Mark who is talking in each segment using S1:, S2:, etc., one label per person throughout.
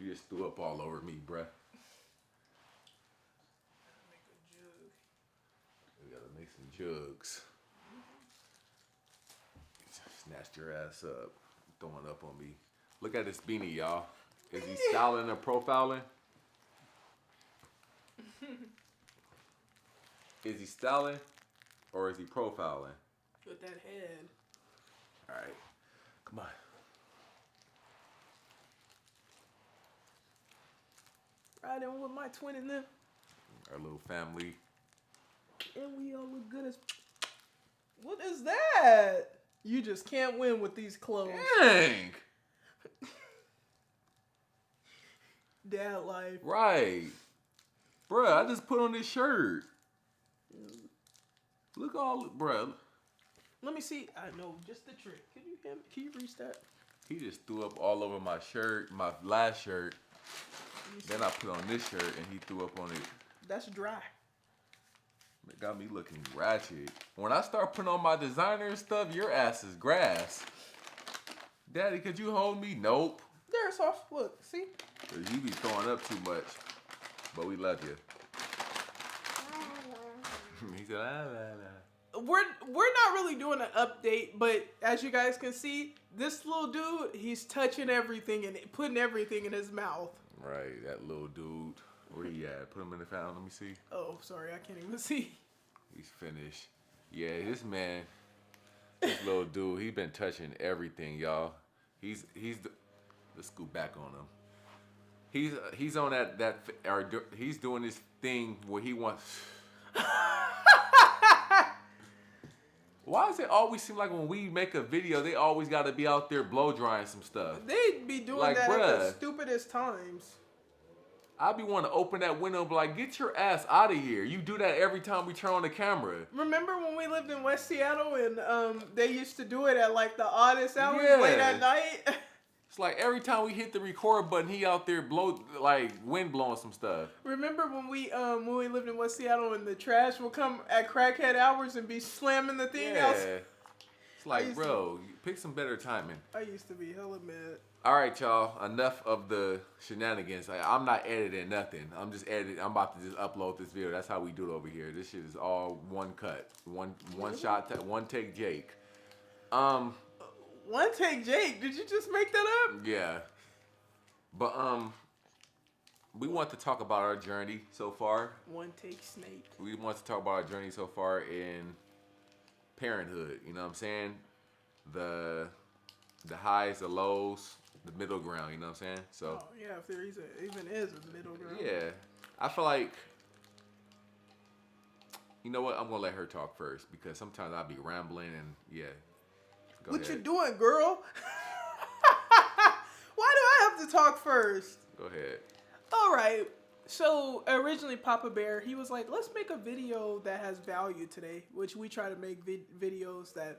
S1: You just threw up all over me, bruh.
S2: Make a jug.
S1: We gotta make some jugs. Snatched your ass up. Throwing up on me. Look at this beanie, y'all. Is he styling or profiling? Is he styling or is he profiling?
S2: With that head.
S1: All right. Come on.
S2: Riding with my twin and them.
S1: Our little family.
S2: And we all look good as... What is that? You just can't win with these clothes.
S1: Dang.
S2: Dad life.
S1: Right. Bruh, I just put on this shirt. Look all, bruh.
S2: Let me see. I know just the trick. Can you reach that?
S1: He just threw up all over my shirt, my last shirt. Then I put on this shirt and he threw up on it.
S2: That's dry.
S1: It got me looking ratchet. When I start putting on my designer stuff, your ass is grass. Daddy, could you hold me? Nope.
S2: There's off. Look, see?
S1: Cause you be throwing up too much. But we love you. He said, ah, nah, nah.
S2: We're not really doing an update, but as you guys can see, this little dude, he's touching everything and putting everything in his mouth.
S1: Right, that little dude. Where he at? Put him in the fountain. Let me see.
S2: Oh, sorry, I can't even see.
S1: He's finished. Yeah, this man, this little dude, he been touching everything, y'all. He's let's scoot back on him. He's on he's doing this thing where he wants. Why does it always seem like when we make a video, they always got to be out there blow drying some stuff?
S2: They be doing
S1: like,
S2: that
S1: bruh,
S2: at the stupidest times.
S1: I be wanting to open that window and be like, get your ass out of here. You do that every time we turn on the camera.
S2: Remember when we lived in West Seattle and they used to do it at like the oddest hours late at night?
S1: It's like every time we hit the record button, he out there wind blowing some stuff.
S2: Remember when we lived in West Seattle and the trash would come at crackhead hours and be slamming the thing out?
S1: It's like, bro, pick some better timing.
S2: I used to be hella mad.
S1: All right, y'all. Enough of the shenanigans. I'm not editing nothing. I'm just editing. I'm about to just upload this video. That's how we do it over here. This shit is all one cut, one shot, one take. Jake.
S2: One take, Jake. Did you just make that up?
S1: Yeah. But we want to talk about our journey so far.
S2: One take, Snake.
S1: We want to talk about our journey so far in parenthood. You know what I'm saying? The highs, the lows, the middle ground. You know what I'm saying? So.
S2: Oh yeah, if there even is a middle ground.
S1: Yeah, I feel like. You know what? I'm gonna let her talk first because sometimes I'll be rambling and yeah. Go
S2: what
S1: ahead.
S2: you doing, girl? Why do I have to talk first?
S1: Go ahead.
S2: All right. So originally, Papa Bear, he was like, "Let's make a video that has value today," which we try to make videos that,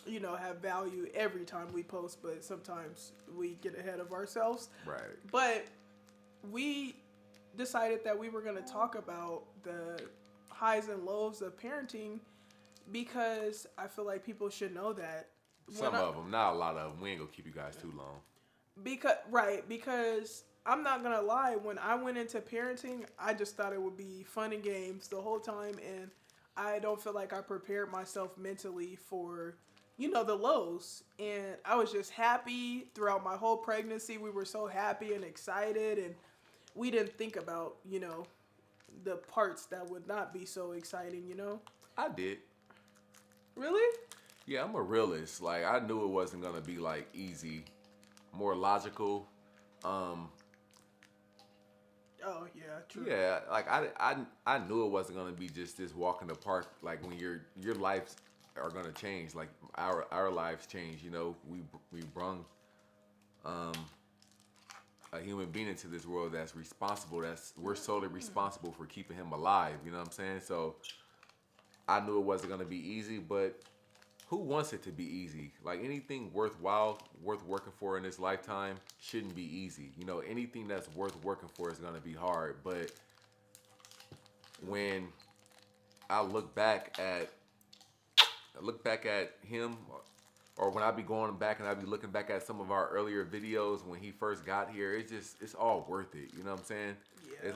S2: you know, have value every time we post, but sometimes we get ahead of ourselves.
S1: Right.
S2: But we decided that we were going to talk about the highs and lows of parenting because I feel like people should know that.
S1: Some of them, not a lot of them. We ain't gonna keep you guys too long.
S2: Because I'm not gonna lie, when I went into parenting, I just thought it would be fun and games the whole time, and I don't feel like I prepared myself mentally for, you know, the lows. And I was just happy throughout my whole pregnancy. We were so happy and excited, and we didn't think about, you know, the parts that would not be so exciting, you know?
S1: I did.
S2: Really?
S1: Yeah, I'm a realist. Like, I knew it wasn't gonna be like easy, more logical.
S2: Oh yeah, true.
S1: Yeah, like I knew it wasn't gonna be just this walk in the park. Like when your lives are gonna change. Like our lives change. You know, we brung a human being into this world that's responsible. We're solely responsible for keeping him alive. You know what I'm saying? So I knew it wasn't gonna be easy, but who wants it to be easy? Like anything worthwhile, worth working for in this lifetime shouldn't be easy. You know, anything that's worth working for is gonna be hard. But when I look back at him or when I be going back and I be looking back at some of our earlier videos when he first got here, it's all worth it. You know what I'm saying?
S2: Yeah.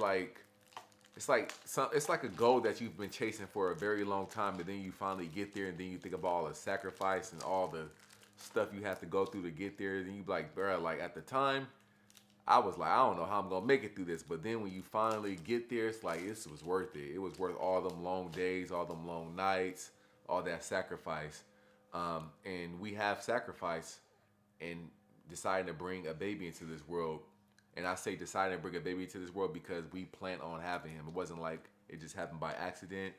S1: It's like a goal that you've been chasing for a very long time, and then you finally get there, and then you think of all the sacrifice and all the stuff you have to go through to get there. Then you be like, bro, like at the time, I was like, I don't know how I'm gonna make it through this. But then when you finally get there, it's like this was worth it. It was worth all them long days, all them long nights, all that sacrifice. And we have sacrifice and deciding to bring a baby into this world. And I say deciding to bring a baby into this world because we plan on having him. It wasn't like it just happened by accident.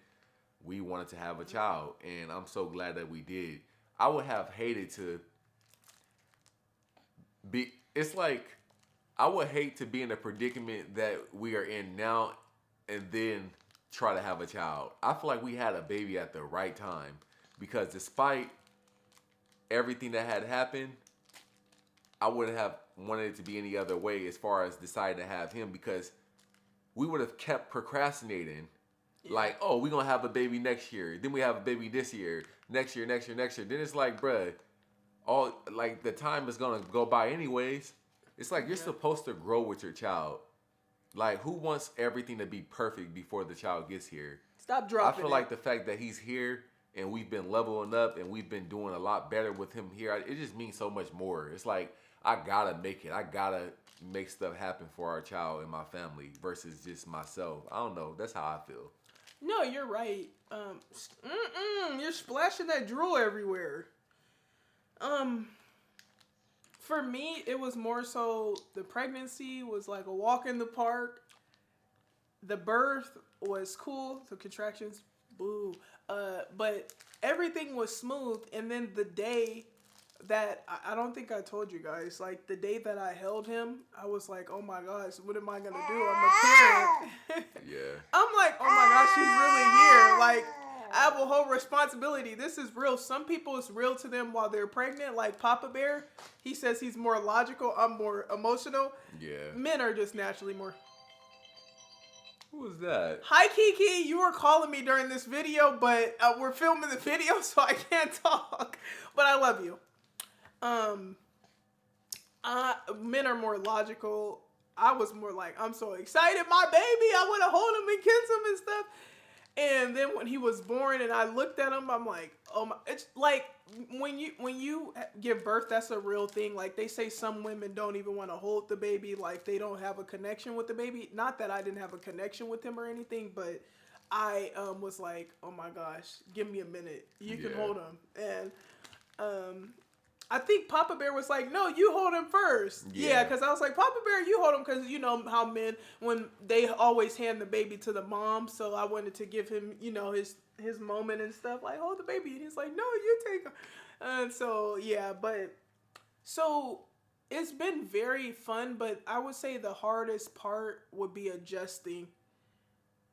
S1: We wanted to have a child, and I'm so glad that we did. I would have hated to be. It's like I would hate to be in the predicament that we are in now, and then try to have a child. I feel like we had a baby at the right time because despite everything that had happened, I wouldn't have wanted it to be any other way as far as deciding to have him because we would have kept procrastinating. Yeah. Like, oh, we're going to have a baby next year. Then we have a baby this year. Next year. Then it's like, bruh, the time is going to go by anyways. It's like you're supposed to grow with your child. Like, who wants everything to be perfect before the child gets here?
S2: Stop dropping
S1: I feel like the fact that he's here and we've been leveling up and we've been doing a lot better with him here, it just means so much more. It's like, I gotta make it. I gotta make stuff happen for our child and my family versus just myself. I don't know. That's how I feel.
S2: No, you're right. You're splashing that drool everywhere. For me, it was more so the pregnancy was like a walk in the park. The birth was cool. The contractions, boo. But everything was smooth. And then the day that I don't think I told you guys, like the day that I held him, I was like, oh my gosh, what am I gonna do? I'm a parent.
S1: Yeah.
S2: I'm like, oh my gosh, she's really here. Like, I have a whole responsibility. This is real. Some people, it's real to them while they're pregnant. Like Papa Bear, he says he's more logical. I'm more emotional.
S1: Yeah.
S2: Men are just naturally more.
S1: Who was that?
S2: Hi, Kiki. You were calling me during this video, but we're filming the video, so I can't talk. But I love you. Men are more logical. I was more like, I'm so excited, my baby. I want to hold him and kiss him and stuff. And then when he was born and I looked at him, I'm like, oh my, it's like when you give birth, that's a real thing. Like they say some women don't even want to hold the baby. Like they don't have a connection with the baby. Not that I didn't have a connection with him or anything, but I was like, oh my gosh, give me a minute. You can hold him. And I think Papa Bear was like, no, you hold him first. Yeah, because I was like, Papa Bear, you hold him, because you know how men, when they always hand the baby to the mom, so I wanted to give him, you know, his moment and stuff, like, hold the baby. And he's like, no, you take him. And so, yeah, so it's been very fun, but I would say the hardest part would be adjusting.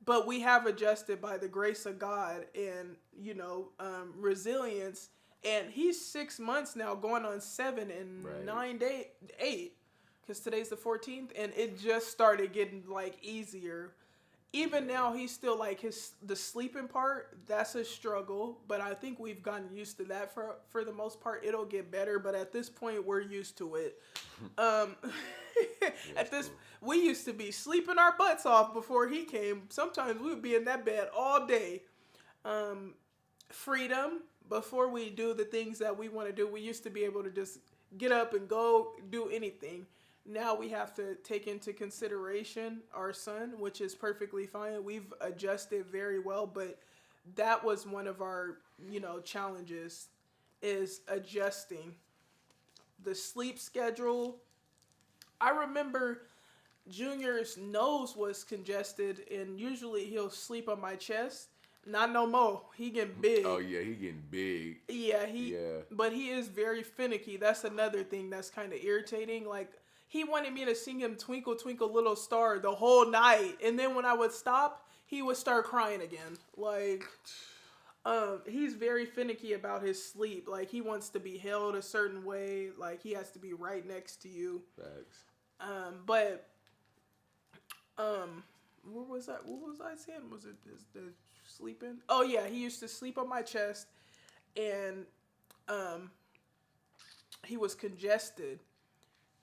S2: But we have adjusted by the grace of God and, you know, resilience. And he's 6 months now, going on 7 and 9 days, 8, because today's the 14th, and it just started getting like easier. Even now, he's still like the sleeping part. That's a struggle, but I think we've gotten used to that for the most part. It'll get better, but at this point, we're used to it. We used to be sleeping our butts off before he came. Sometimes we would be in that bed all day. Freedom. Before we do the things that we want to do, we used to be able to just get up and go do anything. Now we have to take into consideration our son, which is perfectly fine. We've adjusted very well, but that was one of our, you know, challenges is adjusting the sleep schedule. I remember Junior's nose was congested, and usually he'll sleep on my chest. Not no more. He getting big.
S1: Oh yeah, he getting big.
S2: Yeah, but he is very finicky. That's another thing that's kind of irritating. Like he wanted me to sing him "Twinkle Twinkle Little Star" the whole night, and then when I would stop, he would start crying again. Like, he's very finicky about his sleep. Like he wants to be held a certain way. Like he has to be right next to you.
S1: Facts.
S2: What was that? What was I saying? Was it the sleeping? Oh yeah, he used to sleep on my chest, and he was congested,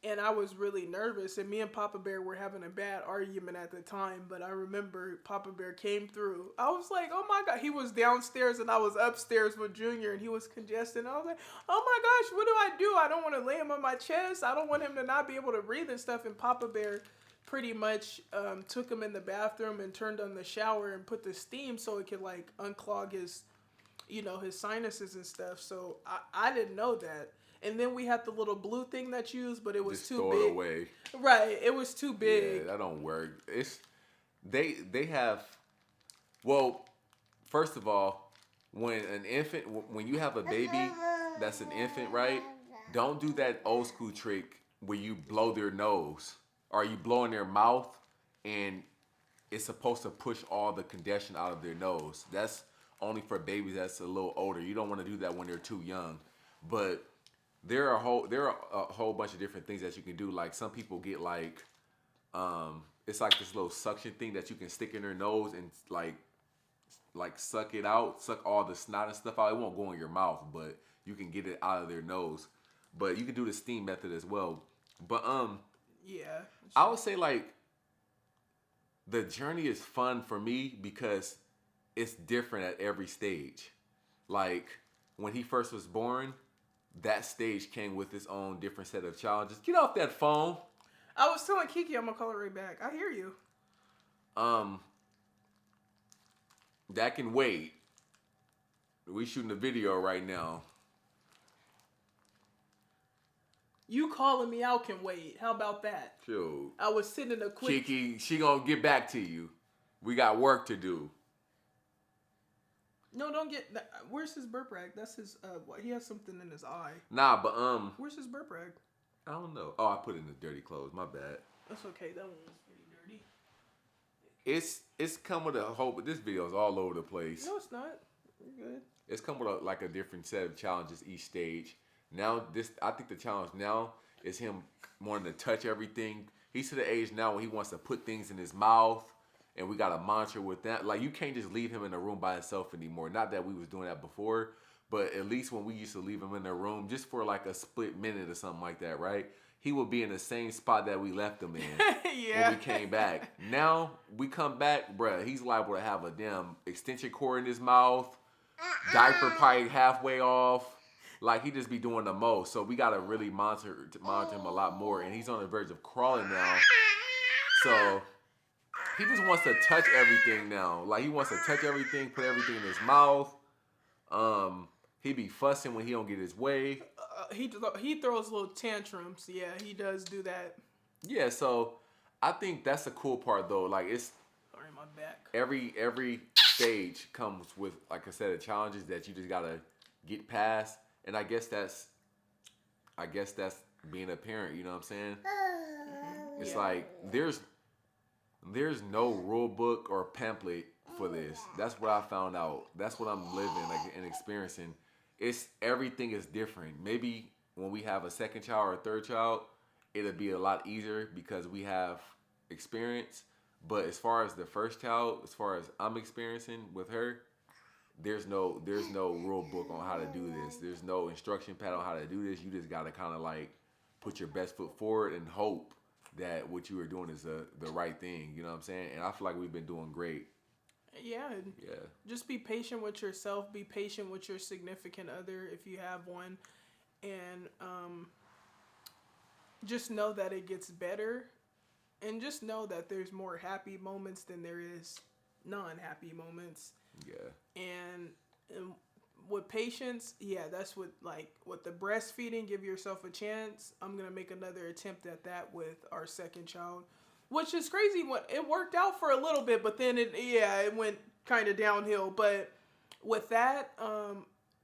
S2: and I was really nervous. And me and Papa Bear were having a bad argument at the time, but I remember Papa Bear came through. I was like, oh my God. He was downstairs and I was upstairs with Junior, and he was congested. And I was like, oh my gosh, what do I do? I don't want to lay him on my chest. I don't want him to not be able to breathe and stuff. And Papa Bear pretty much took him in the bathroom and turned on the shower and put the steam so it could like unclog his, his sinuses and stuff. So I didn't know that. And then we had the little blue thing that's used, but it was
S1: Just
S2: too
S1: throw
S2: big.
S1: it away.
S2: Right, it was too big.
S1: Yeah, that don't work. It's they have. Well, first of all, when you have a baby that's an infant, right? Don't do that old school trick where you blow their nose or you blow in their mouth, and it's supposed to push all the congestion out of their nose. That's only for babies that's a little older. You don't want to do that when they're too young, but there are a whole bunch of different things that you can do. Like some people get like, it's like this little suction thing that you can stick in their nose and like suck it out, suck all the snot and stuff out. It won't go in your mouth, but you can get it out of their nose. But you can do the steam method as well. But
S2: Yeah.
S1: I would say like the journey is fun for me because it's different at every stage. Like when he first was born, that stage came with its own different set of challenges. Get off that phone.
S2: I was telling Kiki I'm gonna call it right back. I hear you.
S1: That can wait. We shooting a video right now.
S2: You calling me out can wait. How about that?
S1: Shoot.
S2: I was sending a quick.
S1: Kiki, she gonna get back to you. We got work to do.
S2: No, don't get. Where's his burp rag? That's his. What? He has something in his eye.
S1: Nah, but
S2: Where's his burp rag?
S1: I don't know. Oh, I put it in the dirty clothes. My bad.
S2: That's okay. That one was pretty dirty.
S1: It's come with a whole. But this video is all over the place.
S2: No, it's not. You're good.
S1: It's come with like a different set of challenges each stage. Now I think the challenge now is him wanting to touch everything. He's to the age now when he wants to put things in his mouth, and we got a monitor with that. Like you can't just leave him in a room by himself anymore. Not that we was doing that before, but at least when we used to leave him in the room just for like a split minute or something like that, right? He would be in the same spot that we left him in
S2: Yeah.
S1: when we came back. Now we come back, bruh, he's liable to have a damn extension cord in his mouth, diaper probably halfway off. Like he just be doing the most. So we gotta really monitor him a lot more. And he's on the verge of crawling now. So he just wants to touch everything now. Like he wants to touch everything, put everything in his mouth. He be fussing when he don't get his way.
S2: He throws little tantrums. Yeah, he does do that.
S1: Yeah, so I think that's the cool part though. Like it's
S2: Sorry, my back.
S1: every stage comes with like a set of challenges that you just gotta get past. And I guess that's being a parent, you know what I'm saying? It's like there's no rule book or pamphlet for this. That's what I found out. That's what I'm living like and experiencing. Everything is different. Maybe when we have a second child or a third child, it'll be a lot easier because we have experience. But as far as the first child, as far as I'm experiencing with her, there's no rule book on how to do this. There's no instruction pad on how to do this. You just gotta kind of like put your best foot forward and hope that what you are doing is the right thing. You know what I'm saying? And I feel like we've been doing great.
S2: Yeah.
S1: Yeah.
S2: Just be patient with yourself. Be patient with your significant other if you have one, and just know that it gets better, and just know that there's more happy moments than there is non-happy moments.
S1: Yeah.
S2: And with patience, yeah, that's with the breastfeeding, give yourself a chance. I'm going to make another attempt at that with our second child, which is crazy. It worked out for a little bit, but then it went kind of downhill. But with that,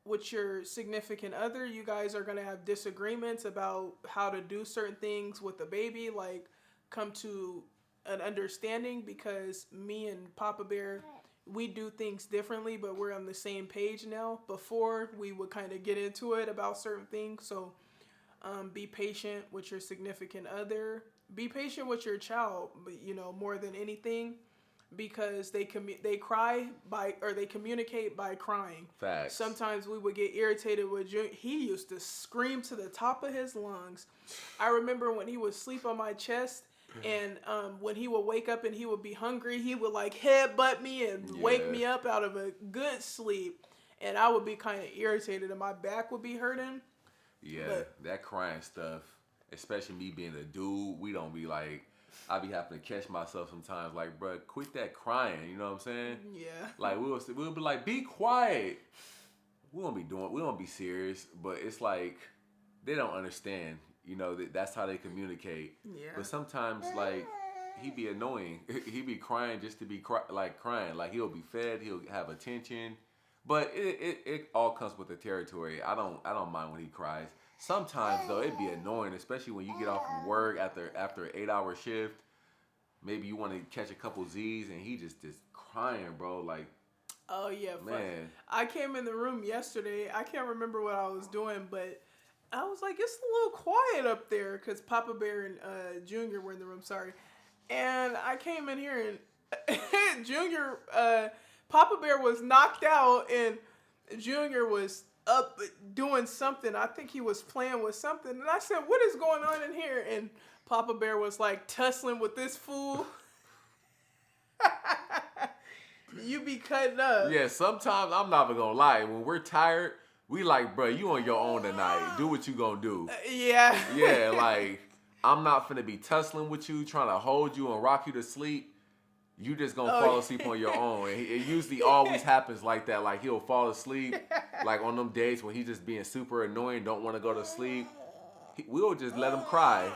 S2: with your significant other, you guys are going to have disagreements about how to do certain things with the baby, like come to an understanding, because me and Papa Bear, we do things differently, but we're on the same page now. Before, we would kind of get into it about certain things. So be patient with your significant other. Be patient with your child, but more than anything, because they cry by, or they communicate by crying.
S1: Facts.
S2: Sometimes we would get irritated with Junior. He used to scream to the top of his lungs. I remember when he would sleep on my chest, and when he would wake up and he would be hungry, he would like headbutt me and wake me up out of a good sleep, and I would be kind of irritated and my back would be hurting.
S1: Yeah, that crying stuff, especially me being a dude, we don't be like, I be having to catch myself sometimes, like, bro, quit that crying. You know what I'm saying? Yeah. Like we'll be like, be quiet. We won't be serious, but it's like they don't understand. You know, that's how they communicate. Yeah. But sometimes, like, he be annoying. He be crying just to be crying. Like, he'll be fed. He'll have attention. But it all comes with the territory. I don't mind when he cries. Sometimes though, it'd be annoying, especially when you get off from work after an 8-hour shift. Maybe you want to catch a couple Z's and he just crying, bro. Like,
S2: oh yeah, man. I came in the room yesterday. I can't remember what I was doing, but I was like, it's a little quiet up there because Papa Bear and Junior were in the room. Sorry, and I came in here and Junior, Papa Bear was knocked out and Junior was up doing something. I think he was playing with something, and I said, "What is going on in here?" And Papa Bear was like tussling with this fool. You be cutting up.
S1: Yeah, sometimes I'm not even gonna lie. When we're tired, we like, bro, you on your own tonight. Do what you gonna do.
S2: Yeah.
S1: Yeah, like I'm not finna be tussling with you, trying to hold you and rock you to sleep. You just gonna fall asleep on your own. And it usually always happens like that. Like he'll fall asleep, like on them days when he's just being super annoying, don't want to go to sleep. We'll just let him cry.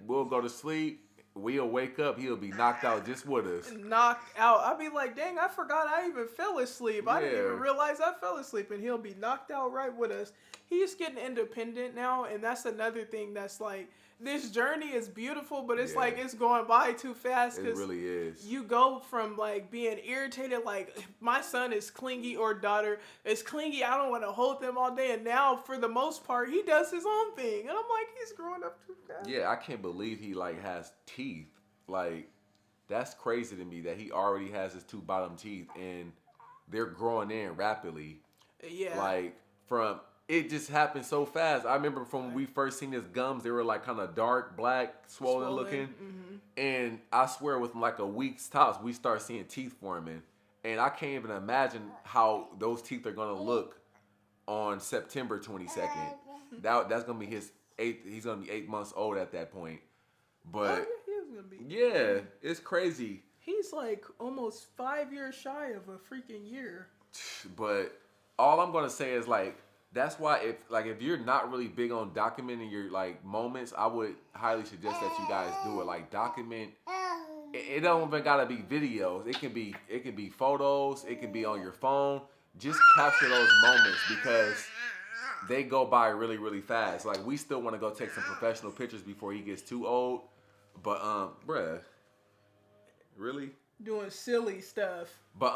S1: We'll go to sleep. We'll wake up. He'll be knocked out just with us.
S2: Knocked out. I'll be like, dang, I forgot I even fell asleep. I didn't even realize I fell asleep. And he'll be knocked out right with us. He's getting independent now. And that's another thing that's like, this journey is beautiful, but it's like it's going by too fast.
S1: It really is.
S2: You go from like being irritated, like my son is clingy or daughter is clingy. I don't want to hold them all day. And now, for the most part, he does his own thing, and I'm like, he's growing up too fast.
S1: Yeah, I can't believe he like has teeth. Like that's crazy to me that he already has his 2 bottom teeth and they're growing in rapidly.
S2: Yeah.
S1: Like it just happened so fast. I remember from when we first seen his gums, they were like kind of dark, black, swollen looking. Mm-hmm. And I swear within like a week's tops, we start seeing teeth forming. And I can't even imagine how those teeth are going to look on September 22nd. That's going to be he's going to be 8 months old at that point. But yeah, it's crazy.
S2: He's like almost 5 years shy of a freaking year.
S1: But all I'm going to say is like, that's why if you're not really big on documenting your like moments, I would highly suggest that you guys do it. Like document. It don't even gotta be videos. It can be photos. It can be on your phone. Just capture those moments because they go by really, really fast. Like we still want to go take some professional pictures before he gets too old. But bruh, really
S2: doing silly stuff.
S1: But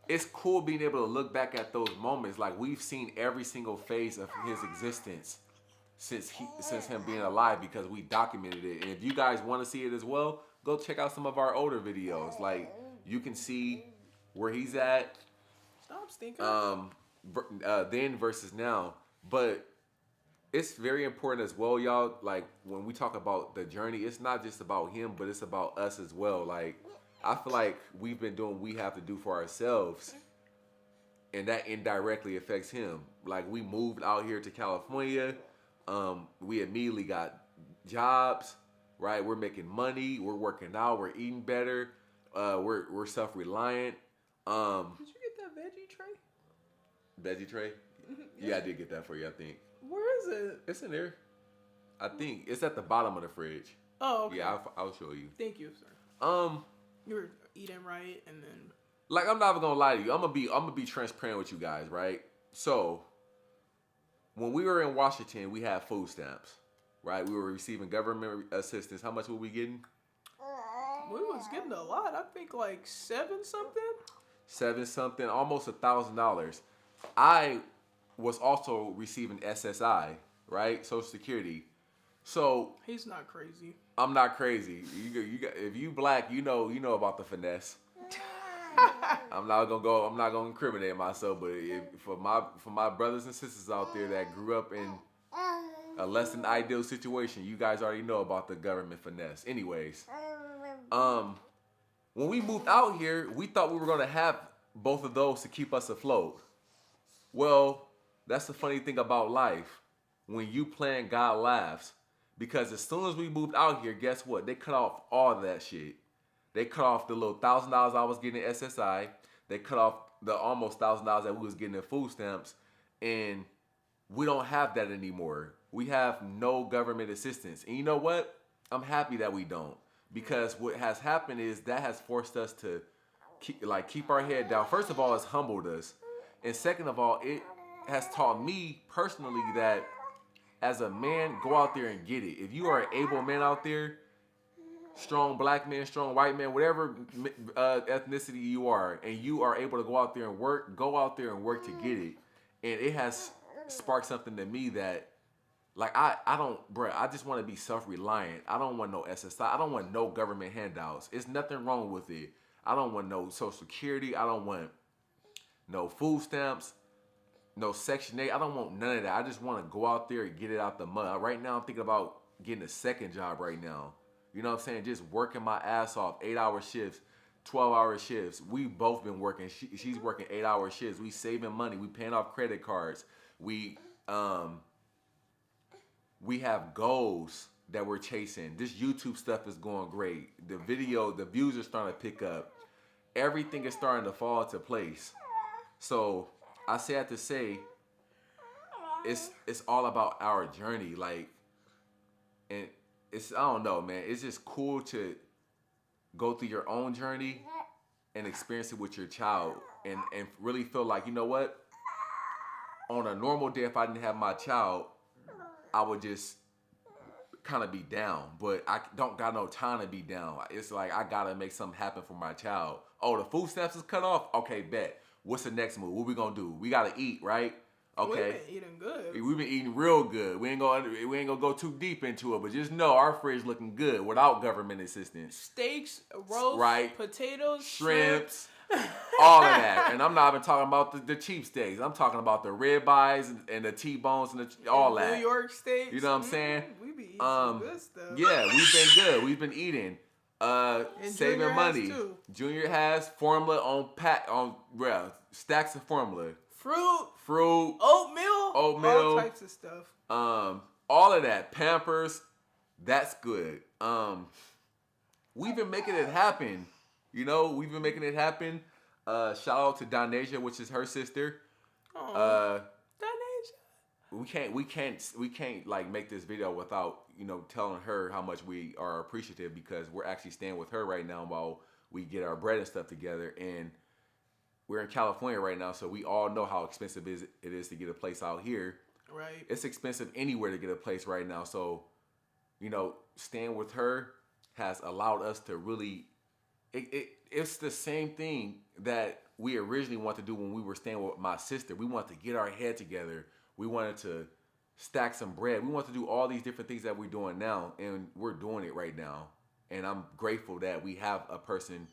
S1: it's cool being able to look back at those moments. Like we've seen every single phase of his existence since him being alive because we documented it. And if you guys want to see it as well, go check out some of our older videos. Like you can see where he's at.
S2: Stop stinking.
S1: Then versus now. But it's very important as well, y'all. Like when we talk about the journey, it's not just about him, but it's about us as well. Like I feel like we've been doing what we have to do for ourselves, and that indirectly affects him. Like we moved out here to California, we immediately got jobs, right? We're making money, we're working out, we're eating better, we're self-reliant.
S2: Did you get that veggie tray?
S1: Veggie tray? Yeah, I did get that for you. I think.
S2: Where is it?
S1: It's in there. I think it's at the bottom of the fridge.
S2: Oh, okay.
S1: Yeah, I'll show you.
S2: Thank you, sir. You were eating right, and then
S1: like I'm not even gonna lie to you. I'm gonna be transparent with you guys, right? So when we were in Washington, we had food stamps, right? We were receiving government assistance. How much were we getting?
S2: We was getting a lot. I think like 7 something.
S1: 7 something, almost $1,000. I was also receiving SSI, right? Social Security. So
S2: he's not crazy.
S1: I'm not crazy. If you black, you know about the finesse. I'm not gonna incriminate myself, but for my brothers and sisters out there that grew up in a less than ideal situation, you guys already know about the government finesse. Anyways, when we moved out here, we thought we were gonna have both of those to keep us afloat. Well, that's the funny thing about life. When you plan, God laughs. Because as soon as we moved out here, guess what? They cut off all that shit. They cut off the little $1,000 I was getting in SSI. They cut off the almost $1,000 that we was getting in food stamps. And we don't have that anymore. We have no government assistance. And you know what? I'm happy that we don't. Because what has happened is that has forced us to keep our head down. First of all, it's humbled us. And second of all, it has taught me personally that as a man, go out there and get it. If you are an able man out there, strong black man, strong white man, whatever ethnicity you are, and you are able to go out there and work, go out there and work to get it. And it has sparked something to me that, like, I just want to be self-reliant. I don't want no SSI. I don't want no government handouts. It's nothing wrong with it. I don't want no Social Security. I don't want no food stamps, no Section 8. I don't want none of that. I just want to go out there and get it out the mud. Right now, I'm thinking about getting a second job right now. You know what I'm saying? Just working my ass off, 8-hour shifts, 12-hour shifts. We both been working. She's working 8-hour shifts. We saving money. We paying off credit cards. We have goals that we're chasing. This YouTube stuff is going great. The views are starting to pick up. Everything is starting to fall into place. So I say that to say, it's all about our journey. Like, and I don't know, man. It's just cool to go through your own journey and experience it with your child, and really feel like, you know what? On a normal day, if I didn't have my child, I would just kind of be down. But I don't got no time to be down. It's like I gotta make something happen for my child. Oh, the food stamps is cut off? Okay, bet. What's the next move? What we gonna do? We gotta eat, right? Okay.
S2: We've been eating good.
S1: We've been eating real good. We ain't gonna go too deep into it, but just know our fridge looking good without government assistance.
S2: Steaks, roast,
S1: right,
S2: potatoes,
S1: shrimps, all of that. And I'm not even talking about the cheap steaks. I'm talking about the ribeyes and the T-bones and all that.
S2: New York steaks.
S1: You know what I'm saying?
S2: We be eating some good stuff.
S1: Yeah, we've been good. We've been eating. Saving
S2: Junior
S1: money.
S2: has too.
S1: Junior has formula on stacks of formula.
S2: Fruit, oatmeal, all types of stuff.
S1: All of that. Pampers, that's good. We've been making it happen. You know, we've been making it happen. Shout out to Donasia, which is her sister.
S2: Donasia.
S1: We can't like make this video without, you know, telling her how much we are appreciative, because we're actually staying with her right now while we get our bread and stuff together. And we're in California right now, so we all know how expensive it is to get a place out here.
S2: Right.
S1: It's expensive anywhere to get a place right now. So, you know, staying with her has allowed us to really, it's the same thing that we originally wanted to do when we were staying with my sister. We wanted to get our head together. We wanted to stack some bread. We want to do all these different things that we're doing now, and we're doing it right now. And I'm grateful that we have a person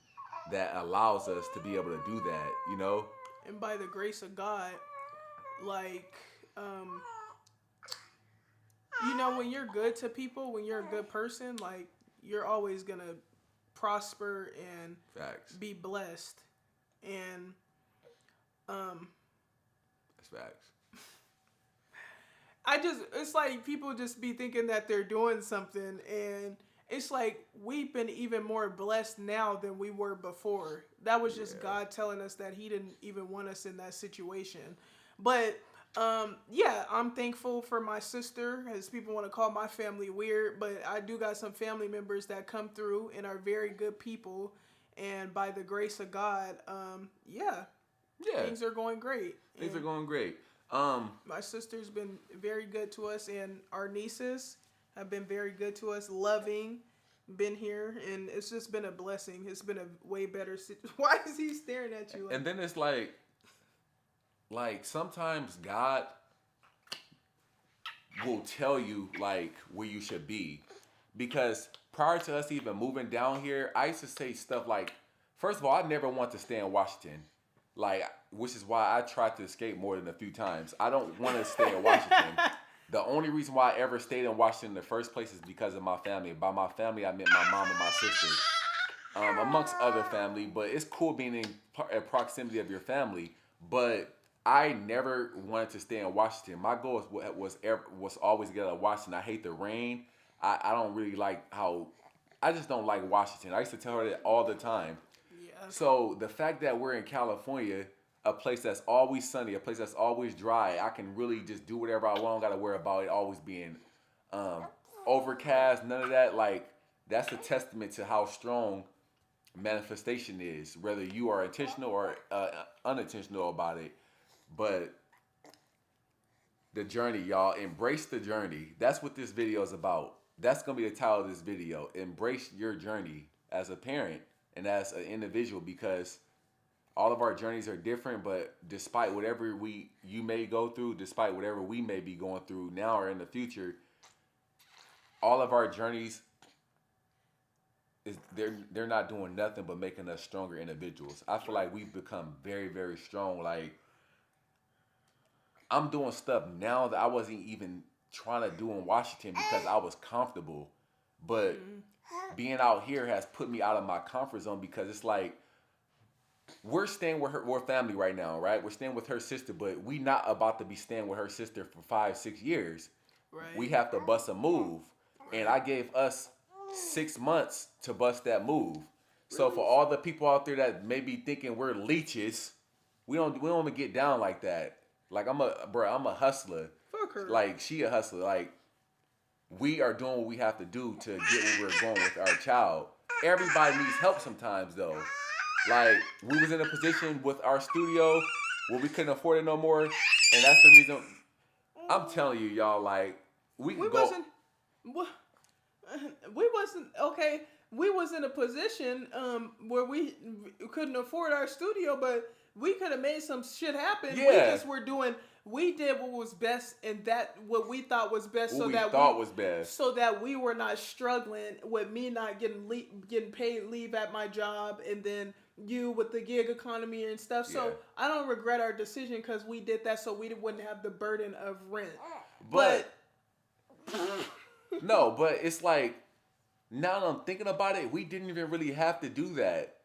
S1: that allows us to be able to do that, you know?
S2: And by the grace of God, like, you know, when you're good to people, when you're a good person, like, you're always gonna prosper and
S1: facts.
S2: Be blessed. And
S1: that's facts.
S2: It's like people just be thinking that they're doing something, and it's like we've been even more blessed now than we were before. That was just God telling us that he didn't even want us in that situation. But yeah, I'm thankful for my sister, as people want to call my family weird, but I do got some family members that come through and are very good people. And by the grace of God, things are going great.
S1: Things are going great.
S2: My sister's been very good to us, and our nieces have been very good to us, loving, been here, and it's just been a blessing. It's been a way better Why is he staring at you?
S1: And then it's like sometimes God will tell you like where you should be, because prior to us even moving down here, I used to say stuff like, first of all, I never want to stay in Washington, like, which is why I tried to escape more than a few times. I don't want to stay in Washington. The only reason why I ever stayed in Washington in the first place is because of my family. By my family, I meant my mom and my sister, amongst other family. But it's cool being in proximity of your family. But I never wanted to stay in Washington. My goal was always to get out of Washington. I hate the rain. I don't really like how. I just don't like Washington. I used to tell her that all the time.
S2: Yeah.
S1: So the fact that we're in California, a place that's always sunny, a place that's always dry, I can really just do whatever I want. I don't gotta worry about it always being overcast. None of that. Like, that's a testament to how strong manifestation is, whether you are intentional or unintentional about it. But the journey, y'all, embrace the journey. That's what this video is about. That's gonna be the title of this video. Embrace your journey as a parent and as an individual, because all of our journeys are different. But despite whatever you may go through, despite whatever we may be going through now or in the future, all of our journeys they're not doing nothing but making us stronger individuals. I feel like we've become very, very strong. Like, I'm doing stuff now that I wasn't even trying to do in Washington because I was comfortable. But being out here has put me out of my comfort zone, because it's like, we're staying with her, we're family right now, right? We're staying with her sister, but we not about to be staying with her sister for 5-6 years.
S2: Right.
S1: We have to bust a move. And I gave us 6 months to bust that move. So for all the people out there that may be thinking we're leeches, we don't even get down like that. Like, I'm a hustler.
S2: Fuck her.
S1: Like, she a hustler. Like, we are doing what we have to do to get where we're going with our child. Everybody needs help sometimes, though. Like, we was in a position with our studio where we couldn't afford it no more, and that's the reason. I'm telling you, y'all, like, we wasn't
S2: okay. We was in a position where we couldn't afford our studio, but we could have made some shit happen.
S1: Yeah.
S2: We did what was best, and that what we thought was best,
S1: so
S2: that we were not struggling with me not getting paid leave at my job, and then you with the gig economy and stuff. So
S1: Yeah.
S2: I don't regret our decision, because we did that so we wouldn't have the burden of rent.
S1: But no, but it's like, now that I'm thinking about it, we didn't even really have to do that.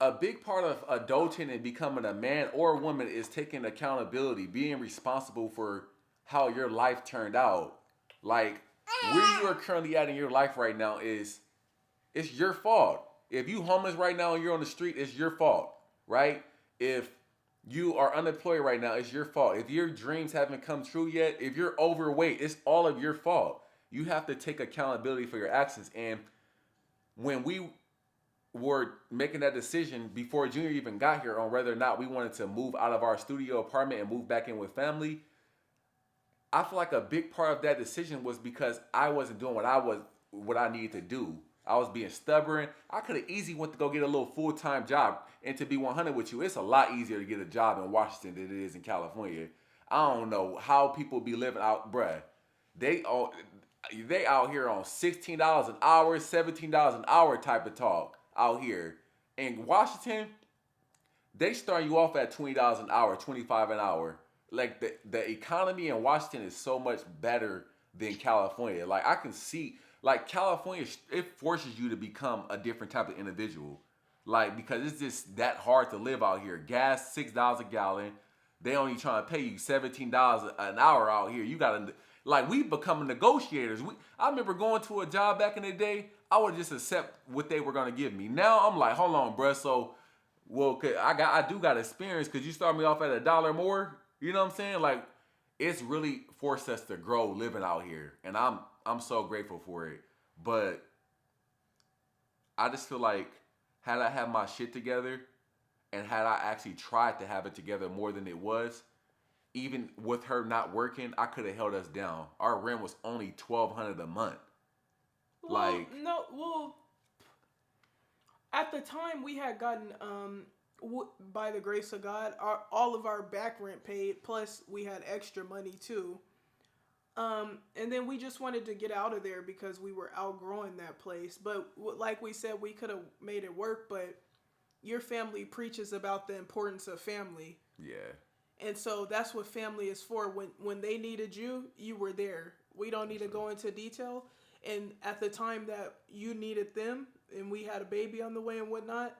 S1: A big part of adulting and becoming a man or a woman is taking accountability, being responsible for how your life turned out. Like, where you are currently at in your life right now it's your fault. If you homeless right now and you're on the street, it's your fault, right? If you are unemployed right now, it's your fault. If your dreams haven't come true yet, if you're overweight, it's all of your fault. You have to take accountability for your actions. And when we were making that decision before Junior even got here on whether or not we wanted to move out of our studio apartment and move back in with family, I feel like a big part of that decision was because I wasn't doing what I needed to do. I was being stubborn. I could have easily went to go get a little full-time job. And to be 100 with you, it's a lot easier to get a job in Washington than it is in California. I don't know how people be living out, bruh. They out here on $16 an hour, $17 an hour type of talk out here. In Washington, they start you off at $20 an hour, $25 an hour. Like, the economy in Washington is so much better than California. Like, I can see, like, California, it forces you to become a different type of individual. Like, because it's just that hard to live out here. Gas, $6 a gallon. They only trying to pay you $17 an hour out here. You gotta, like, we becoming negotiators. I remember going to a job back in the day, I would just accept what they were gonna give me. Now I'm like, hold on, bruh. So, well, I do got experience. Could you start me off at $1 more? You know what I'm saying? Like, it's really forced us to grow living out here, and I'm so grateful for it. But I just feel like, had I had my shit together, and had I actually tried to have it together more than it was, even with her not working, I could have held us down. Our rent was only $1,200 a month.
S2: At the time we had gotten by the grace of God, all of our back rent paid, plus we had extra money too. And then we just wanted to get out of there because we were outgrowing that place. But like we said, we could have made it work, but your family preaches about the importance of family.
S1: Yeah.
S2: And so that's what family is for. When they needed you, you were there. We don't need to go into detail. And at the time that you needed them and we had a baby on the way and whatnot,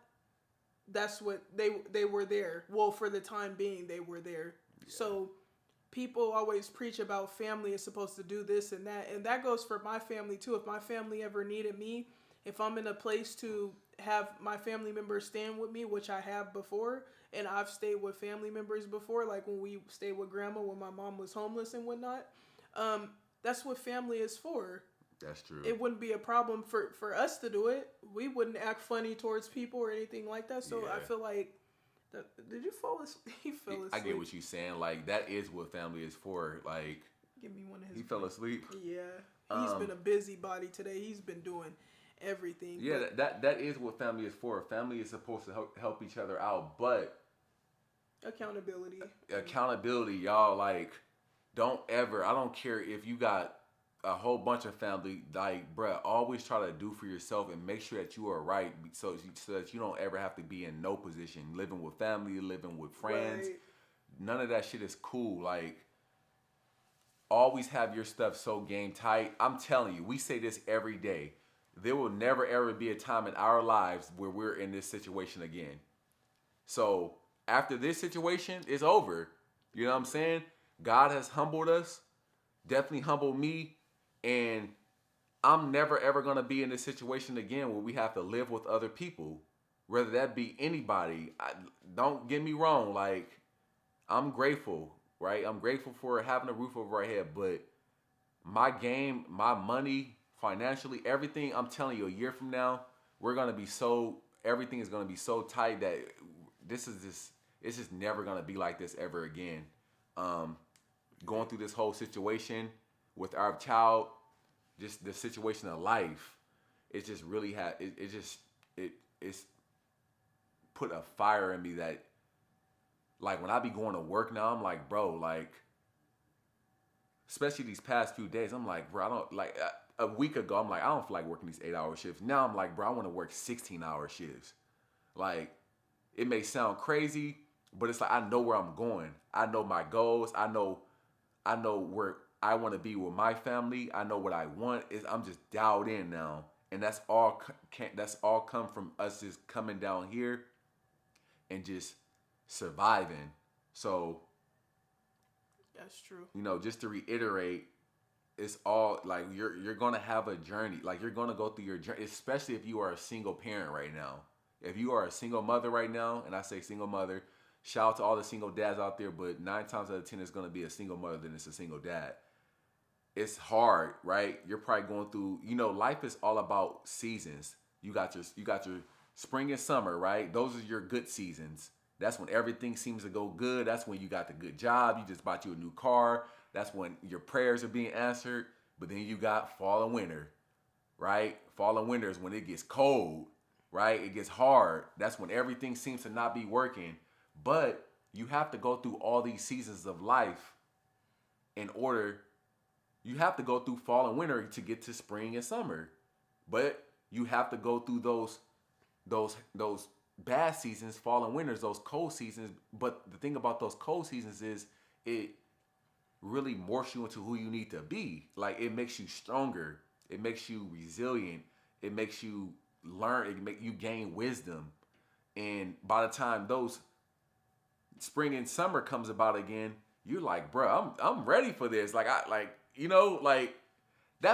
S2: that's what they were there. Well, for the time being, they were there. Yeah. So people always preach about family is supposed to do this and that goes for my family too. If my family ever needed me, if I'm in a place to have my family members stand with me, which I have before, and I've stayed with family members before, like when we stayed with grandma when my mom was homeless and whatnot, that's what family is for.
S1: That's true.
S2: It wouldn't be a problem for us to do it. We wouldn't act funny towards people or anything like that. So yeah. I feel like, did you fall asleep? He fell asleep.
S1: I get what you're saying. Like, that is what family is for. Like,
S2: give me one of his.
S1: He fell asleep.
S2: Yeah, he's been a busybody today. He's been doing everything.
S1: Yeah, that is what family is for. Family is supposed to help each other out, but accountability, y'all. Like, don't ever. I don't care if you got a whole bunch of family, like, bruh, always try to do for yourself and make sure that you are right so that you don't ever have to be in no position. Living with family, living with friends. Right. None of that shit is cool. Like, always have your stuff so game tight. I'm telling you, we say this every day. There will never ever be a time in our lives where we're in this situation again. So after this situation is over, you know what I'm saying? God has humbled us, definitely humbled me. And I'm never, ever going to be in this situation again where we have to live with other people, whether that be anybody. Don't get me wrong. Like, I'm grateful, right? I'm grateful for having a roof over our head. But my game, my money, financially, everything, I'm telling you, a year from now, everything is going to be so tight that it's just never going to be like this ever again. Going through this whole situation with our child, just the situation of life, it just really it's put a fire in me that, like, when I be going to work now, I'm like, bro, like, especially these past few days, I'm like, bro, I don't, like, a week ago, I'm like, I don't feel like working these 8-hour shifts. Now I'm like, bro, I want to work 16-hour shifts. Like, it may sound crazy, but it's like, I know where I'm going. I know my goals. I know where I want to be with my family. I know what I want. I'm just dialed in now, and that's all come from us just coming down here and just surviving. So
S2: that's true.
S1: You know, just to reiterate, it's all like you're gonna have a journey. Like, you're gonna go through your journey, especially if you are a single parent right now. If you are a single mother right now, and I say single mother, shout out to all the single dads out there, but 9 times out of 10 it's gonna be a single mother than it's a single dad. It's hard, right? You're probably going through, life is all about seasons. You got your spring and summer, right? Those are your good seasons. That's when everything seems to go good. That's when you got the good job. You just bought you a new car. That's when your prayers are being answered. But then you got fall and winter, right? Fall and winter is when it gets cold, right? It gets hard. That's when everything seems to not be working. But you have to go through all these seasons of life you have to go through fall and winter to get to spring and summer. But you have to go through those bad seasons, fall and winters, those cold seasons. But the thing about those cold seasons is it really morphs you into who you need to be. Like, it makes you stronger. It makes you resilient. It makes you learn. It makes you gain wisdom. And by the time those spring and summer comes about again, you're like, bro, I'm ready for this. That's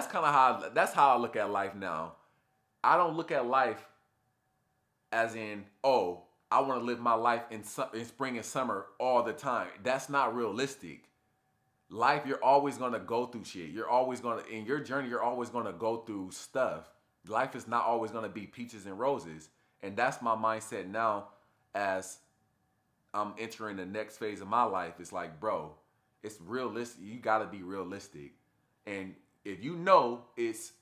S1: kind of how I look at life now. I don't look at life as in, oh, I want to live my life in spring and summer all the time. That's not realistic. Life, you're always going to go through shit. In your journey, you're always going to go through stuff. Life is not always going to be peaches and roses. And that's my mindset now as I'm entering the next phase of my life. It's like, bro, it's realistic. You got to be realistic. And if you know it's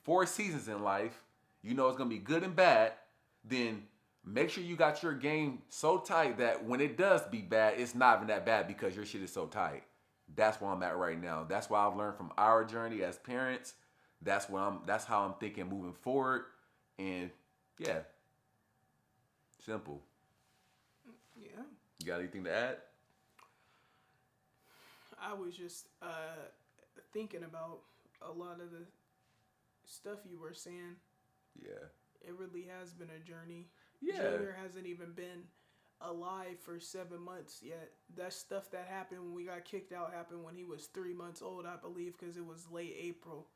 S1: 4 seasons in life, you know it's going to be good and bad, then make sure you got your game so tight that when it does be bad, it's not even that bad because your shit is so tight. That's where I'm at right now. That's why I've learned from our journey as parents. That's how I'm thinking moving forward. And yeah, simple.
S2: Yeah.
S1: You got anything to add?
S2: I was just thinking about a lot of the stuff you were saying.
S1: Yeah.
S2: It really has been a journey.
S1: Yeah.
S2: Junior hasn't even been alive for 7 months yet. That stuff that happened when we got kicked out happened when he was 3 months old, I believe, because it was late April.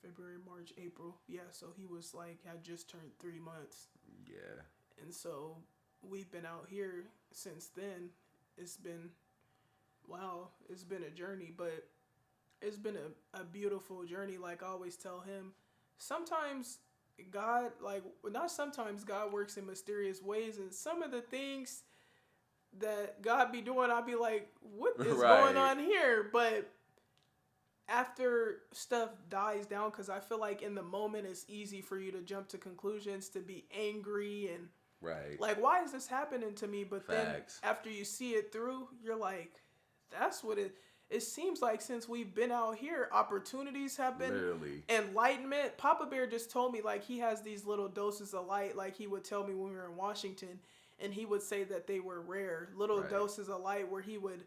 S2: February, March, April. Yeah, so he was like, had just turned 3 months.
S1: Yeah.
S2: And so we've been out here since then. It's been, wow, it's been a journey, but it's been a beautiful journey. Like I always tell him, sometimes God, like, not sometimes, God works in mysterious ways, and some of the things that God be doing, I'll be like, what is
S1: Right.
S2: going on here? But after stuff dies down, because I feel like in the moment it's easy for you to jump to conclusions, to be angry and
S1: Right.
S2: like, why is this happening to me? But
S1: Facts.
S2: then after you see it through, you're like, that's what it seems like. Since we've been out here, opportunities have been,
S1: Literally.
S2: enlightenment. Papa Bear just told me, like, he has these little doses of light, like he would tell me when we were in Washington, and he would say that they were rare little
S1: Right.
S2: doses of light where he would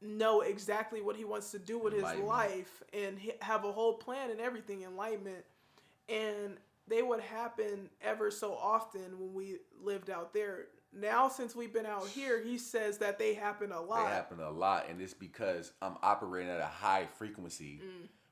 S2: know exactly what he wants to do with his life and have a whole plan and everything. Enlightenment. And they would happen ever so often when we lived out there. Now, since we've been out here, he says that they happen a lot.
S1: They happen a lot, and it's because I'm operating at a high frequency,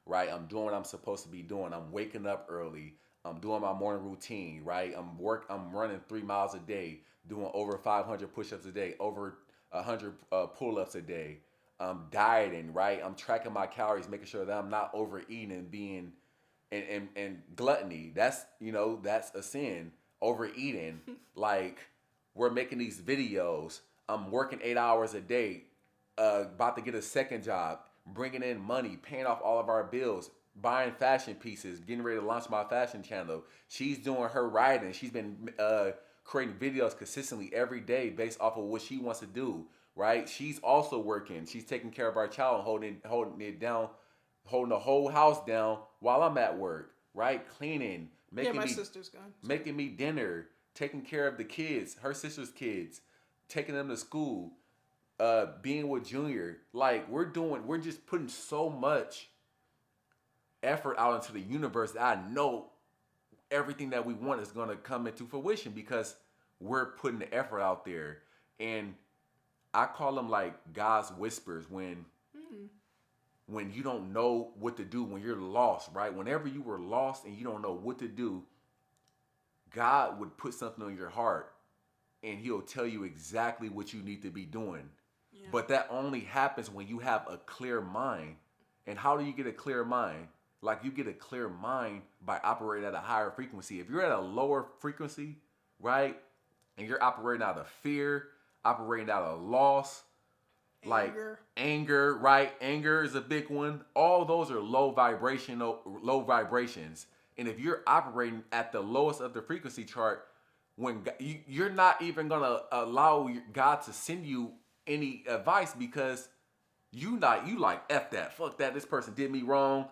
S1: right? I'm doing what I'm supposed to be doing. I'm waking up early. I'm doing my morning routine, right? I'm running 3 miles a day, doing over 500 push-ups a day, over 100 pull-ups a day. I'm dieting, right? I'm tracking my calories, making sure that I'm not overeating and being and gluttony. That's a sin. Overeating, like. We're making these videos. I'm working 8 hours a day, about to get a second job, bringing in money, paying off all of our bills, buying fashion pieces, getting ready to launch my fashion channel. She's doing her writing. She's been creating videos consistently every day based off of what she wants to do, right? She's also working. She's taking care of our child, holding it down, holding the whole house down while I'm at work, right? Cleaning,
S2: sister's gone.
S1: making me dinner, taking care of the kids, her sister's kids, taking them to school, being with Junior. Like, we're just putting so much effort out into the universe that I know everything that we want is going to come into fruition because we're putting the effort out there. And I call them like God's whispers when you don't know what to do, when you're lost, right? Whenever you were lost and you don't know what to do, God would put something on your heart and he'll tell you exactly what you need to be doing. Yeah. But that only happens when you have a clear mind. And how do you get a clear mind? Like, you get a clear mind by operating at a higher frequency. If you're at a lower frequency, right, and you're operating out of fear, operating out of loss, like anger, right? Anger is a big one. All those are low vibrations. And if you're operating at the lowest of the frequency chart, when you're not even gonna allow God to send you any advice because you like F that, fuck that, this person did me wrong.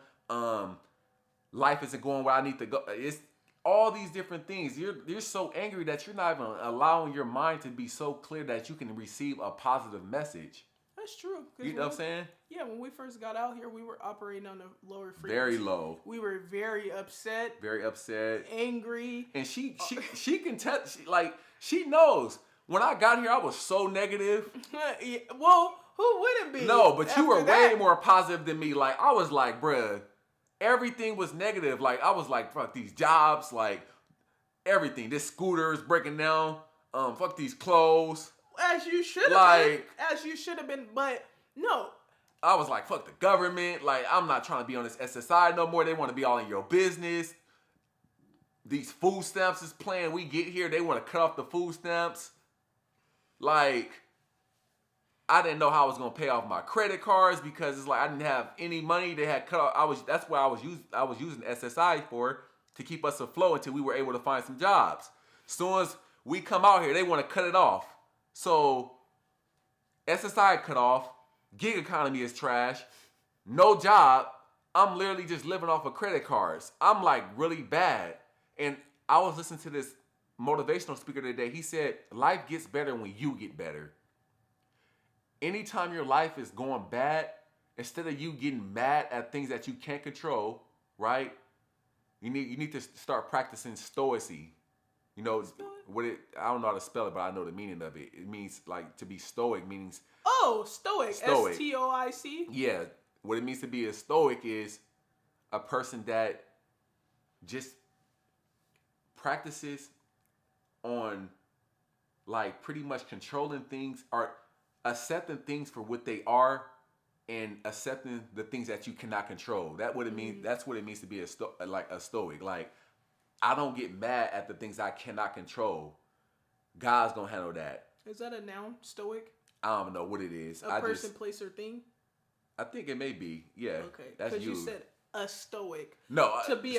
S1: Life isn't going where I need to go. It's all these different things. You're so angry that you're not even allowing your mind to be so clear that you can receive a positive message.
S2: That's true.
S1: You know what I'm saying?
S2: Yeah, when we first got out here, we were operating on a lower frequency.
S1: Very low.
S2: We were very upset.
S1: Very upset.
S2: Angry.
S1: And she can tell, she knows. When I got here, I was so negative.
S2: Yeah, well, who wouldn't be?
S1: No, but you were way more positive than me. Like, I was like, bruh, everything was negative. Like, I was like, fuck these jobs, like, everything. This scooter is breaking down. Fuck these clothes.
S2: As you should have been. As you should have been, but no.
S1: I was like, fuck the government. Like, I'm not trying to be on this SSI no more. They want to be all in your business. These food stamps is playing. We get here, they want to cut off the food stamps. Like, I didn't know how I was gonna pay off my credit cards because it's like I didn't have any money. They had cut off. That's what I was using SSI for, to keep us afloat until we were able to find some jobs. As soon as we come out here, they want to cut it off. So SSI cut off. Gig economy is trash. No job. I'm literally just living off of credit cards. I'm like really bad. And I was listening to this motivational speaker today. He said, life gets better when you get better. Anytime your life is going bad, instead of you getting mad at things that you can't control, right? You need to start practicing stoicy. You know what it? I don't know how to spell it, but I know the meaning of it. It means like to be stoic means.
S2: Oh, stoic.
S1: Stoic.
S2: STOIC.
S1: Yeah, what it means to be a stoic is a person that just practices on like pretty much controlling things or accepting things for what they are and accepting the things that you cannot control. That what it means. That's what it means to be a stoic. Like I don't get mad at the things I cannot control. God's gonna handle that.
S2: Is that a noun? Stoic?
S1: I don't know what it is.
S2: A person, place, or thing?
S1: I think it may be. Yeah.
S2: Okay.
S1: That's
S2: Because you said a stoic.
S1: No.
S2: To be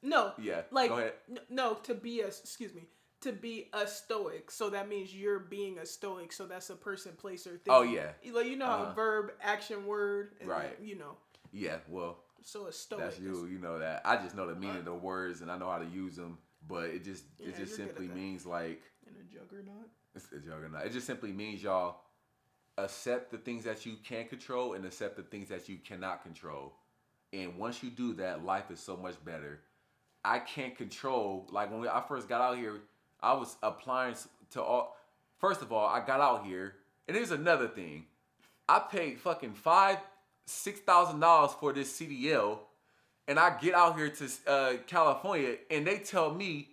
S2: no.
S1: Yeah.
S2: Like
S1: go ahead.
S2: No. To be a To be a stoic. So that means you're being a stoic. So that's a person, place, or thing.
S1: Oh yeah.
S2: Like you know how verb, action, word, and
S1: right.
S2: You know.
S1: Yeah. Well.
S2: So a stoic.
S1: That's you. You know that. I just know the meaning of the words and I know how to use them. But it just simply means like.
S2: In a juggernaut.
S1: It's a juggernaut. It just simply means y'all accept the things that you can control and accept the things that you cannot control. And once you do that, life is so much better. I can't control, like when I first got out here, I was applying to all. First of all, I got out here, and here's another thing. I paid fucking $6,000 for this CDL, and I get out here to California, and they tell me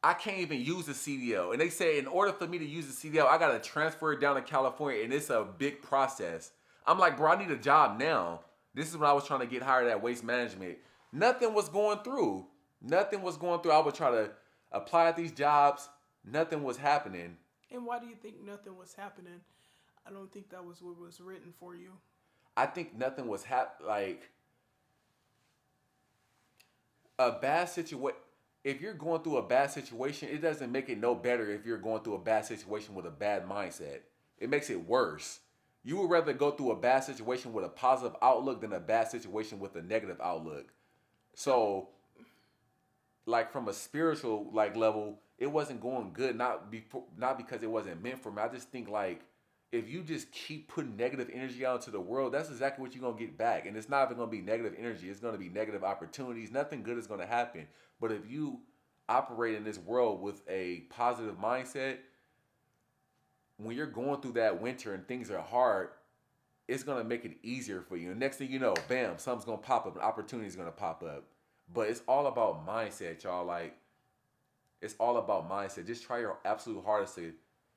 S1: I can't even use the CDL. And they say in order for me to use the CDL, I got to transfer it down to California, and it's a big process. I'm like, bro, I need a job now. This is when I was trying to get hired at Waste Management. Nothing was going through. I would try to apply at these jobs. Nothing was happening.
S2: And why do you think nothing was happening? I don't think that was what was written for you.
S1: I think nothing was like a bad situation. If you're going through a bad situation, it doesn't make it no better if you're going through a bad situation with a bad mindset. It makes it worse. You would rather go through a bad situation with a positive outlook than a bad situation with a negative outlook. So, like from a spiritual level, it wasn't going good. Not because it wasn't meant for me. I just think like if you just keep putting negative energy out into the world, that's exactly what you're gonna get back. And it's not even gonna be negative energy. It's gonna be negative opportunities. Nothing good is gonna happen. But if you operate in this world with a positive mindset, when you're going through that winter and things are hard, it's going to make it easier for you. And next thing you know, bam, something's going to pop up. An opportunity is going to pop up. But it's all about mindset, y'all. Like, it's all about mindset. Just try your absolute hardest to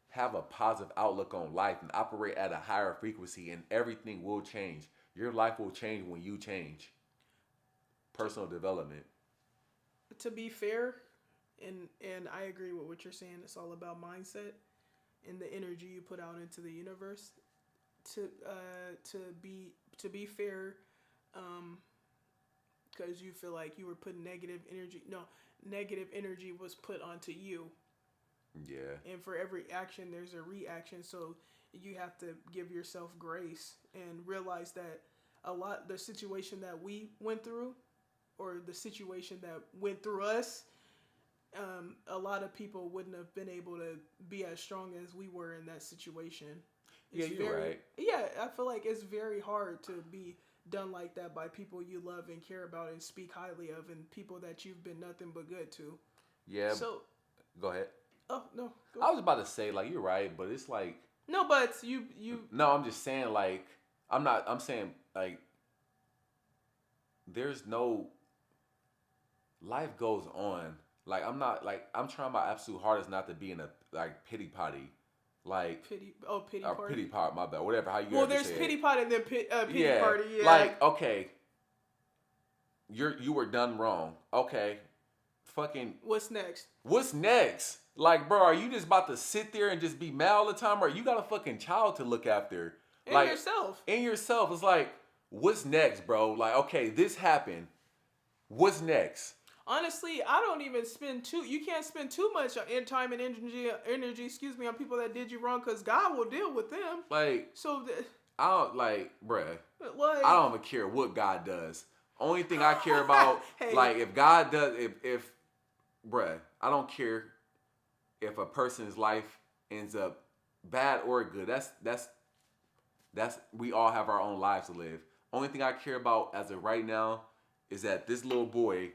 S1: have a positive outlook on life and operate at a higher frequency, and everything will change. Your life will change when you change. Personal development.
S2: To be fair, and I agree with what you're saying, it's all about mindset and the energy you put out into the universe. To be fair, because you feel like you were putting negative energy was put onto you.
S1: Yeah.
S2: And for every action, there's a reaction. So you have to give yourself grace and realize that the situation that we went through, or the situation that went through us, a lot of people wouldn't have been able to be as strong as we were in that situation.
S1: You're right.
S2: Yeah, I feel like it's very hard to be done like that by people you love and care about and speak highly of, and people that you've been nothing but good to.
S1: Yeah.
S2: So,
S1: go ahead.
S2: Oh no.
S1: I was about to say like you're right, but it's like
S2: no, but you.
S1: No, I'm just saying like I'm saying like there's no. Life goes on. Like I'm trying my absolute hardest not to be in a like pity potty, like
S2: pity
S1: party. Pity pot. My bad. Whatever. How you?
S2: Well, there's pity pot and then pity party. Yeah.
S1: Like okay, you were done wrong. Okay, fucking.
S2: What's next?
S1: What's next? Like, bro, are you just about to sit there and just be mad all the time, or you got a fucking child to look after?
S2: And
S1: like,
S2: yourself.
S1: And yourself. It's like, what's next, bro? Like, okay, this happened. What's next?
S2: Honestly, I don't even you can't spend too much time and energy, on people that did you wrong, because God will deal with them.
S1: Like,
S2: so
S1: I don't like, bruh.
S2: Like,
S1: I don't even care what God does. Only thing I care about,
S2: hey,
S1: like, if God does, if, bruh, I don't care if a person's life ends up bad or good. That's we all have our own lives to live. Only thing I care about as of right now is that this little boy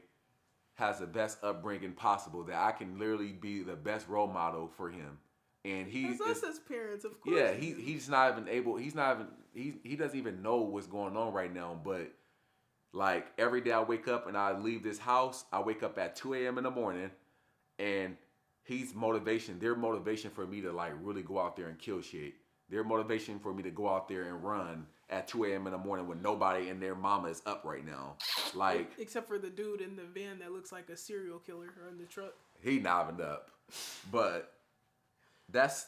S1: has the best upbringing possible. That I can literally be the best role model for him. And
S2: as us as parents, of course.
S1: yeah, he's not even able. He's not even he doesn't even know what's going on right now. But like every day I wake up and I leave this house, I wake up at 2 a.m. in the morning, and their motivation for me to like really go out there and kill shit. Their motivation for me to go out there and run at 2 a.m. in the morning when nobody and their mama is up right now. Like,
S2: except for the dude in the van that looks like a serial killer or in the truck.
S1: he not even up. But that's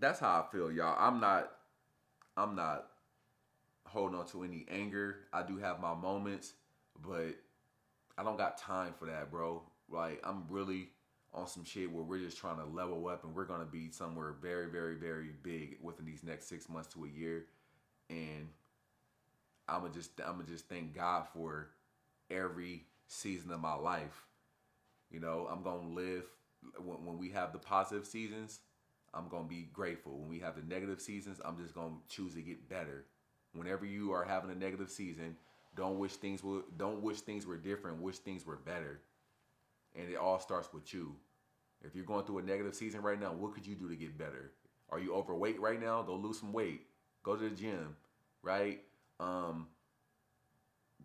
S1: how I feel, y'all. I'm not holding on to any anger. I do have my moments, but I don't got time for that, bro. Like, I'm really on some shit where we're just trying to level up, and we're gonna be somewhere very, very, very big within these next 6 months to a year. And I'ma just thank God for every season of my life. You know, I'm gonna live when we have the positive seasons. I'm gonna be grateful. When we have the negative seasons, I'm just gonna choose to get better. Whenever you are having a negative season, don't wish things were different. Wish things were better. And it all starts with you. If you're going through a negative season right now, what could you do to get better? Are you overweight right now? Go lose some weight. Go to the gym, right?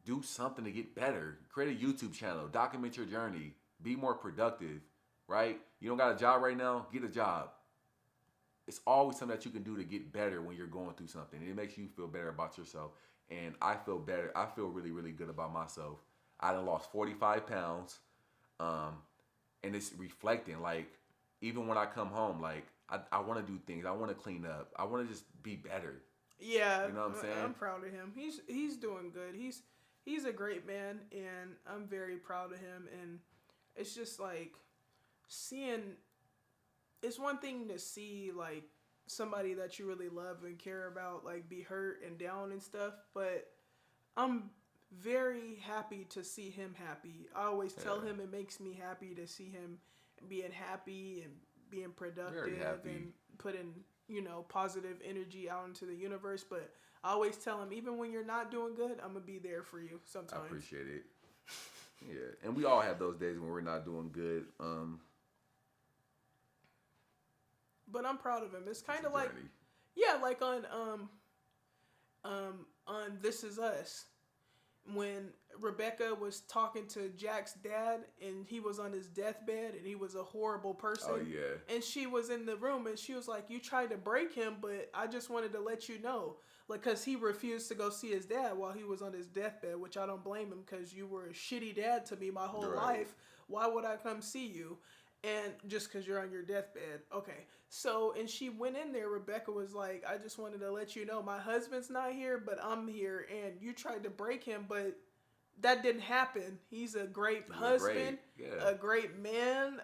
S1: Do something to get better. Create a YouTube channel. Document your journey. Be more productive, right? You don't got a job right now? Get a job. It's always something that you can do to get better when you're going through something. It makes you feel better about yourself. And I feel better. I feel really, really good about myself. I done lost 45 pounds. And it's reflecting. Like, even when I come home, like, I want to do things. I want to clean up. I want to just be better.
S2: Yeah,
S1: you know what I'm saying?
S2: I'm proud of him. He's doing good. He's a great man, and I'm very proud of him. And it's just like seeing. It's one thing to see like somebody that you really love and care about like be hurt and down and stuff, but I'm very happy to see him happy. I always tell him it makes me happy to see him being happy and being productive and putting, positive energy out into the universe. But I always tell him, even when you're not doing good, I'm going to be there for you sometimes.
S1: I appreciate it. Yeah. And we all have those days when we're not doing good.
S2: But I'm proud of him. It's kind of like, yeah, like on This Is Us. When Rebecca was talking to Jack's dad and he was on his deathbed and he was a horrible person.
S1: Oh, yeah.
S2: And she was in the room and she was like, you tried to break him, but I just wanted to let you know. Like, because he refused to go see his dad while he was on his deathbed, which I don't blame him because you were a shitty dad to me my whole life. Why would I come see you? And just because you're on your deathbed. Okay. So, and she went in there. Rebecca was like, I just wanted to let you know my husband's not here, but I'm here. And you tried to break him, but that didn't happen. He's a great husband, a great man,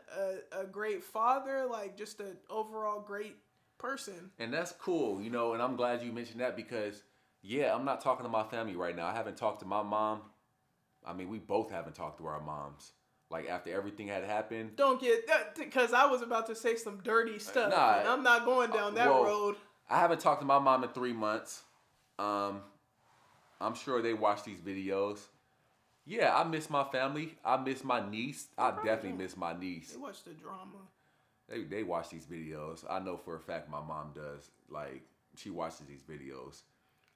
S2: a great father, like just an overall great person.
S1: And that's cool, and I'm glad you mentioned that because, yeah, I'm not talking to my family right now. I haven't talked to my mom. I mean, we both haven't talked to our moms. Like, after everything had happened.
S2: Don't get that, because I was about to say some dirty stuff. And I'm not going down that road.
S1: I haven't talked to my mom in 3 months. I'm sure they watch these videos. Yeah, I miss my family. I miss my niece. I definitely miss my niece.
S2: They watch the drama.
S1: They watch these videos. I know for a fact my mom does. Like, she watches these videos.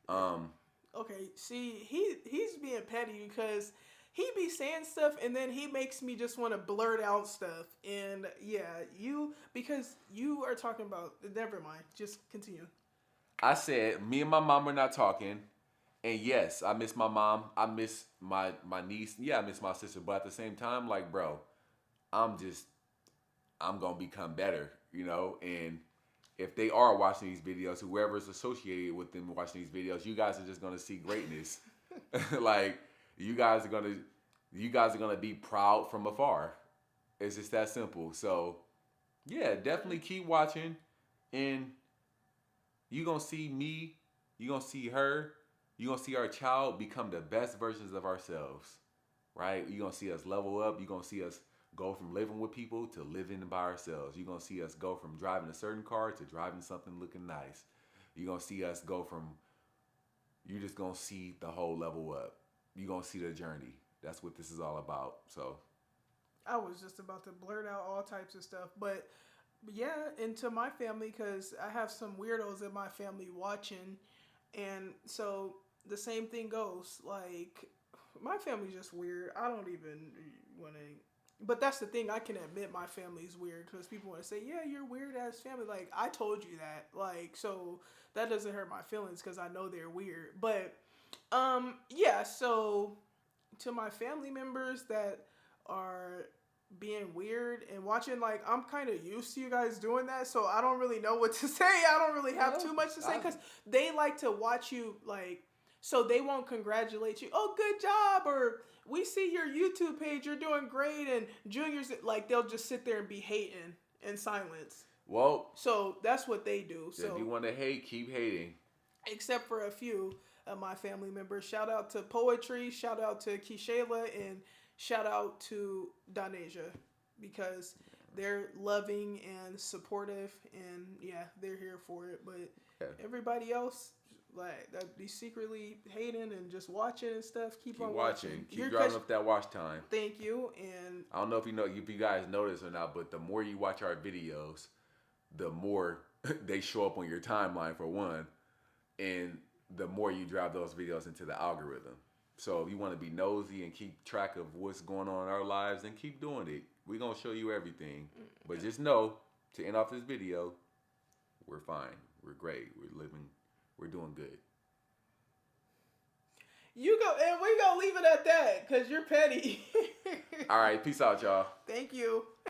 S2: Okay, see, he's being petty because he be saying stuff and then he makes me just want to blurt out stuff. And yeah, because you are talking about, never mind, just continue.
S1: I said, me and my mom are not talking. And yes, I miss my mom. I miss my niece. Yeah, I miss my sister. But at the same time, like, bro, I'm going to become better, And if they are watching these videos, whoever's associated with them watching these videos, you guys are just going to see greatness. Like, you guys are gonna be proud from afar. It's just that simple. So, yeah, definitely keep watching, and you gonna see me You're gonna see her. You're gonna see our child become the best versions of ourselves, right? You're gonna see us level up. You're gonna see us go from living with people to living by ourselves. You're gonna see us go from driving a certain car to driving something looking nice. You're gonna see us go from. You're just gonna see the whole level up. You're gonna see the journey. That's what this is all about. So
S2: I was just about to blurt out all types of stuff, but yeah, into my family, because I have some weirdos in my family watching, and so the same thing goes. Like, my family's just weird. I don't even want to. But that's the thing. I can admit my family's weird because people want to say, "Yeah, you're weird ass family." Like, I told you that. Like, so that doesn't hurt my feelings because I know they're weird. But yeah. So to my family members that are being weird and watching, like, I'm kind of used to you guys doing that, so I don't really know what to say. I don't really have too much to say because they like to watch you, like, so they won't congratulate you, oh, good job, or we see your YouTube page, you're doing great, and juniors, like, they'll just sit there and be hating in silence.
S1: well,
S2: So that's what they do. So
S1: if you want to hate, keep hating.
S2: except for a few of my family members. Shout out to Poetry, shout out to Kishayla, and shout out to Donasia, because they're loving and supportive, and yeah, they're here for it. But everybody else, like, that be secretly hating and just watching and stuff, keep on watching.
S1: Keep driving up that watch time.
S2: Thank you. And
S1: I don't know if you guys notice or not, but the more you watch our videos, the more they show up on your timeline, for one, and the more you drive those videos into the algorithm. So if you want to be nosy and keep track of what's going on in our lives, then keep doing it. We're going to show you everything. But just know, to end off this video, we're fine. We're great. We're living. We're doing good.
S2: you go, and we're going to leave it at that because you're petty.
S1: All right. Peace out, y'all.
S2: Thank you.